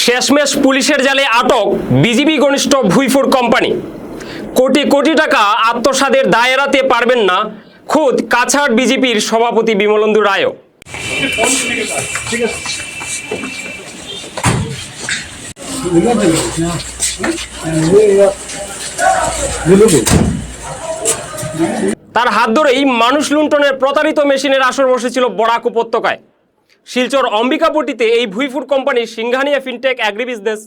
শেষমেশ পুলিশের জালে আটক বিজেপি ঘনিষ্ঠ ভুইফুর কোম্পানি। কোটি কোটি টাকা আত্মসাদের দায় এড়াতে পারবেন না খুদ কাছাড় বিজেপির সভাপতি বিমলেন্দু রায়ও। তার হাত ধরেই মানুষ লুণ্ঠনের প্রতারিত মেশিনের আসর বসেছিল বরাক উপত্যকায়। শিলচর অম্বিকাপট্টিতে এই ভুইফুর কোম্পানির Singhania fintech agree business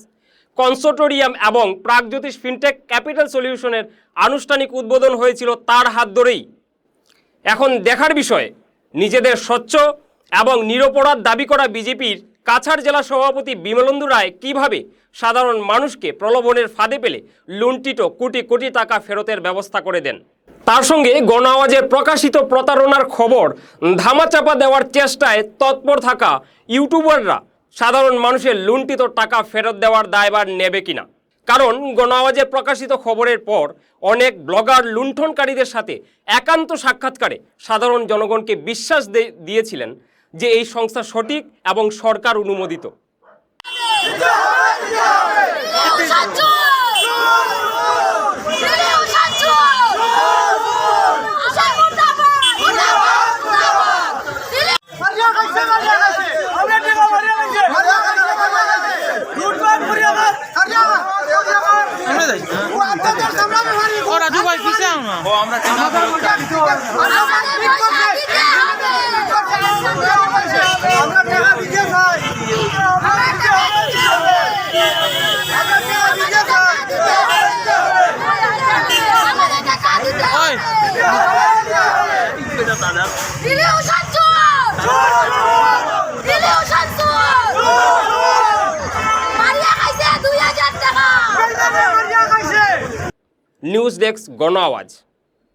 consortium এবং প্রাগজ্যোতিষ ফিনটেক ক্যাপিটাল সলিউশনের আনুষ্ঠানিক উদ্বোধন হয়েছিল তার হাত ধরেই। এখন দেখার বিষয়, নিজেদের স্বচ্ছ এবং নিরপরাধ দাবি করা বিজেপির কাছাড় জেলা সভাপতি বিমলেন্দু রায় কীভাবে সাধারণ মানুষকে প্রলোভনের ফাঁদে পেলে লুণ্ঠিত কোটি কোটি টাকা ফেরতের ব্যবস্থা করে দেন। তার সঙ্গে গণ আওয়াজের প্রকাশিত প্রতারণার খবর ধামাচাপা দেওয়ার চেষ্টায় তৎপর থাকা ইউটিউবাররা সাধারণ মানুষের লুণ্ঠিত টাকা ফেরত দেওয়ার দায়ভার নেবে কিনা। কারণ গণ আওয়াজের প্রকাশিত খবরের পর অনেক ব্লগার লুণ্ঠনকারীদের সাথে একান্ত সাক্ষাৎকারে সাধারণ জনগণকে বিশ্বাস দিয়েছিলেন যে এই সংস্থা সঠিক এবং সরকার অনুমোদিত। রাজু ভাই পিছে আমরা নিউজ ডেস্ক গণ আওয়াজ।